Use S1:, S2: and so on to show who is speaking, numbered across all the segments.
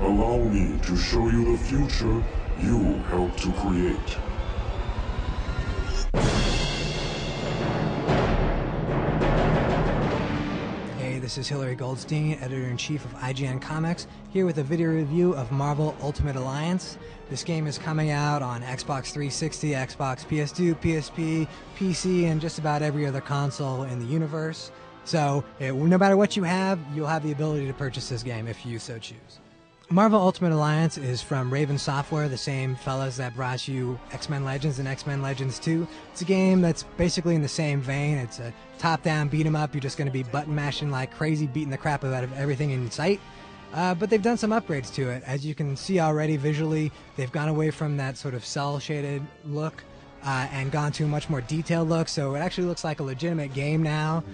S1: Allow me to show you the future you helped to create.
S2: Hey, this is Hillary Goldstein, Editor-in-Chief of IGN Comics, here with a video review of Marvel Ultimate Alliance. This game is coming out on Xbox 360, Xbox PS2, PSP, PC, and just about every other console in the universe. So, no matter what you have, you'll have the ability to purchase this game if you so choose. Marvel Ultimate Alliance is from Raven Software, the same fellas that brought you X-Men Legends and X-Men Legends 2. It's a game that's basically in the same vein. It's a top-down beat-em-up. You're just going to be button-mashing like crazy, beating the crap out of everything in sight. But they've done some upgrades to it. As you can see already visually, they've gone away from that sort of cel-shaded look and gone to a much more detailed look, so it actually looks like a legitimate game now.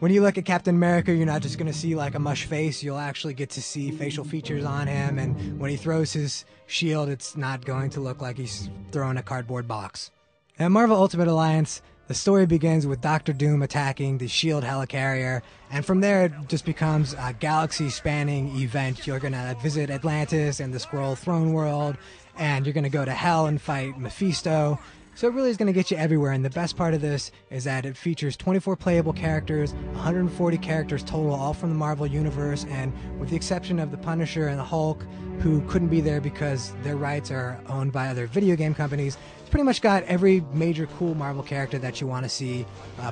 S2: When you look at Captain America, you're not just going to see like a mush face, you'll actually get to see facial features on him, and when he throws his shield, it's not going to look like he's throwing a cardboard box. At Marvel Ultimate Alliance, the story begins with Doctor Doom attacking the S.H.I.E.L.D. helicarrier, and from there it just becomes a galaxy-spanning event. You're going to visit Atlantis and the Skrull throne world, and you're going to go to Hell and fight Mephisto. So it really is going to get you everywhere, and the best part of this is that it features 24 playable characters, 140 characters total, all from the Marvel Universe, and with the exception of the Punisher and the Hulk, who couldn't be there because their rights are owned by other video game companies, it's pretty much got every major cool Marvel character that you want to see,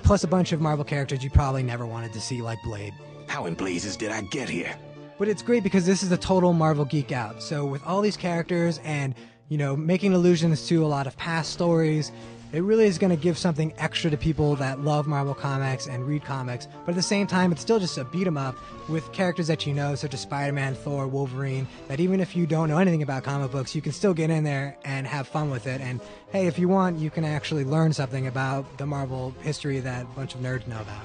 S2: plus a bunch of Marvel characters you probably never wanted to see, like Blade.
S3: How in blazes did I get here?
S2: But it's great because this is a total Marvel geek out. So with all these characters and, making allusions to a lot of past stories, it really is going to give something extra to people that love Marvel Comics and read comics. But at the same time, it's still just a beat 'em up with characters that you know, such as Spider-Man, Thor, Wolverine, that even if you don't know anything about comic books, you can still get in there and have fun with it. And hey, if you want, you can actually learn something about the Marvel history that a bunch of nerds know about.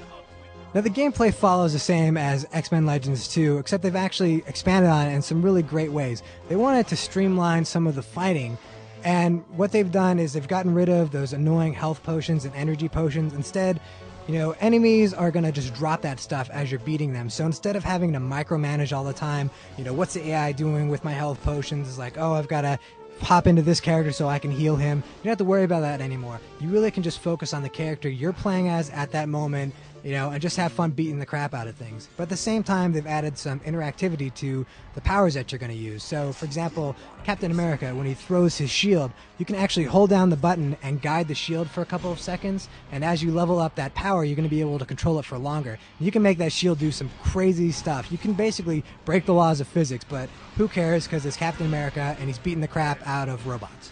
S2: Now, the gameplay follows the same as X-Men Legends 2, except they've actually expanded on it in some really great ways. They wanted to streamline some of the fighting, and what they've done is they've gotten rid of those annoying health potions and energy potions. Instead, enemies are going to just drop that stuff as you're beating them. So instead of having to micromanage all the time, what's the AI doing with my health potions? It's like, oh, I've got to hop into this character so I can heal him. You don't have to worry about that anymore. You really can just focus on the character you're playing as at that moment, and just have fun beating the crap out of things. But at the same time, they've added some interactivity to the powers that you're going to use. So, for example, Captain America, when he throws his shield, you can actually hold down the button and guide the shield for a couple of seconds, and as you level up that power, you're going to be able to control it for longer. You can make that shield do some crazy stuff. You can basically break the laws of physics, but who cares, because it's Captain America, and he's beating the crap out of robots.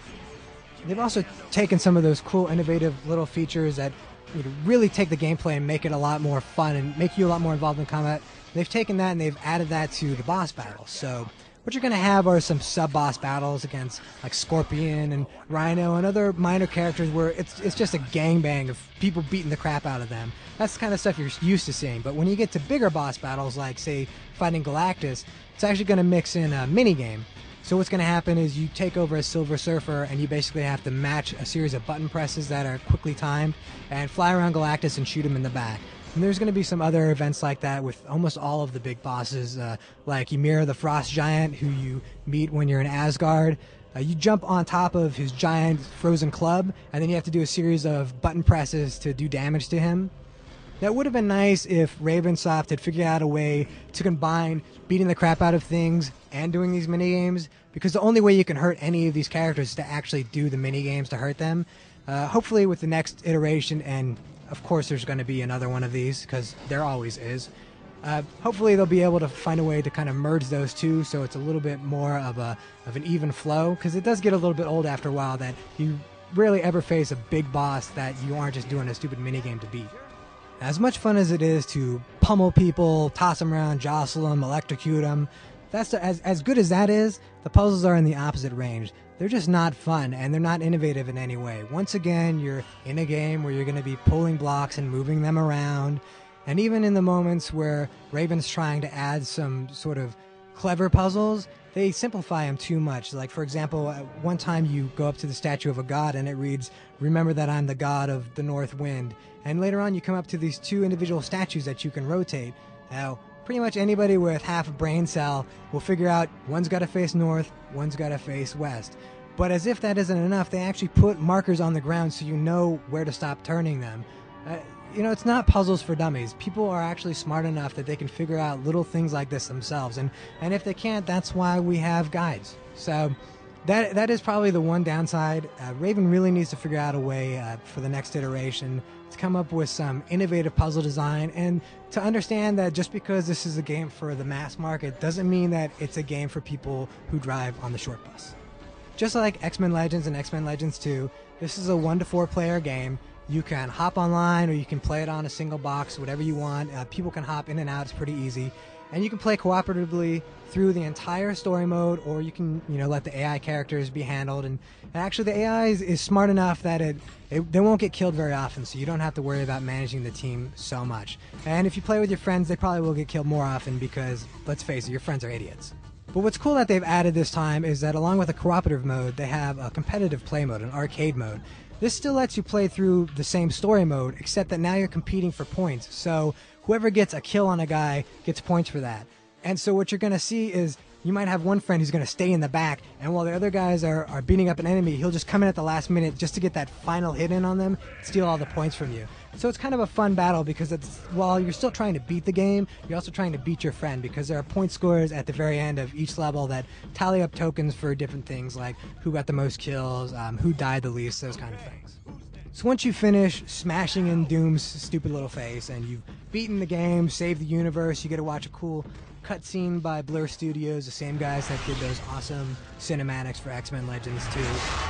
S2: They've also taken some of those cool, innovative little features that really take the gameplay and make it a lot more fun and make you a lot more involved in combat. They've taken that and they've added that to the boss battles. So what you're going to have are some sub-boss battles against like Scorpion and Rhino and other minor characters where it's just a gangbang of people beating the crap out of them. That's the kind of stuff you're used to seeing. But when you get to bigger boss battles, like, say, fighting Galactus, it's actually going to mix in a minigame. So what's going to happen is you take over a Silver Surfer and you basically have to match a series of button presses that are quickly timed and fly around Galactus and shoot him in the back. And there's going to be some other events like that with almost all of the big bosses, like Ymir the Frost Giant, who you meet when you're in Asgard. You jump on top of his giant frozen club, and then you have to do a series of button presses to do damage to him. That would have been nice if Ravensoft had figured out a way to combine beating the crap out of things and doing these minigames, because the only way you can hurt any of these characters is to actually do the minigames to hurt them. Hopefully with the next iteration, and of course there's going to be another one of these, because there always is, hopefully they'll be able to find a way to kind of merge those two so it's a little bit more of an even flow, because it does get a little bit old after a while that you rarely ever face a big boss that you aren't just doing a stupid minigame to beat. As much fun as it is to pummel people, toss them around, jostle them, electrocute them, as good as that is, the puzzles are in the opposite range. They're just not fun, and they're not innovative in any way. Once again, you're in a game where you're going to be pulling blocks and moving them around, and even in the moments where Raven's trying to add some sort of clever puzzles, they simplify them too much. Like, for example, at one time you go up to the statue of a god and it reads, "Remember that I'm the god of the north wind." And later on you come up to these two individual statues that you can rotate. Now, pretty much anybody with half a brain cell will figure out one's got to face north, one's got to face west. But as if that isn't enough, they actually put markers on the ground so you know where to stop turning them. It's not puzzles for dummies. People are actually smart enough that they can figure out little things like this themselves. And if they can't, that's why we have guides. So that is probably the one downside. Raven really needs to figure out a way for the next iteration to come up with some innovative puzzle design, and to understand that just because this is a game for the mass market doesn't mean that it's a game for people who drive on the short bus. Just like X-Men Legends and X-Men Legends 2, this is a 1 to 4 player game. You can hop online, or you can play it on a single box, whatever you want. People can hop in and out. It's pretty easy. And you can play cooperatively through the entire story mode, or you can, let the AI characters be handled. And actually, the AI is smart enough that they won't get killed very often, so you don't have to worry about managing the team so much. And if you play with your friends, they probably will get killed more often because, let's face it, your friends are idiots. But what's cool that they've added this time is that along with a cooperative mode, they have a competitive play mode, an arcade mode. This still lets you play through the same story mode, except that now you're competing for points. So whoever gets a kill on a guy gets points for that. And so what you're going to see is you might have one friend who's going to stay in the back, and while the other guys are beating up an enemy, he'll just come in at the last minute just to get that final hit in on them, steal all the points from you. So it's kind of a fun battle because while you're still trying to beat the game, you're also trying to beat your friend, because there are point scores at the very end of each level that tally up tokens for different things, like who got the most kills, who died the least, those kind of things. So once you finish smashing in Doom's stupid little face and you've beaten the game, saved the universe, you get to watch a cool cutscene by Blur Studios, the same guys that did those awesome cinematics for X-Men Legends 2.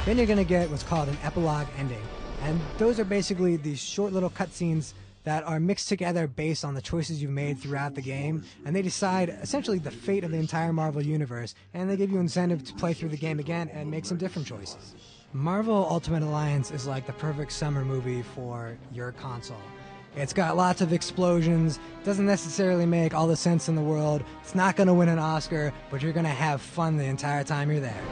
S2: Then you're going to get what's called an epilogue ending. And those are basically these short little cutscenes that are mixed together based on the choices you've made throughout the game, and they decide essentially the fate of the entire Marvel Universe, and they give you incentive to play through the game again and make some different choices. Marvel Ultimate Alliance is like the perfect summer movie for your console. It's got lots of explosions, doesn't necessarily make all the sense in the world, it's not going to win an Oscar, but you're going to have fun the entire time you're there.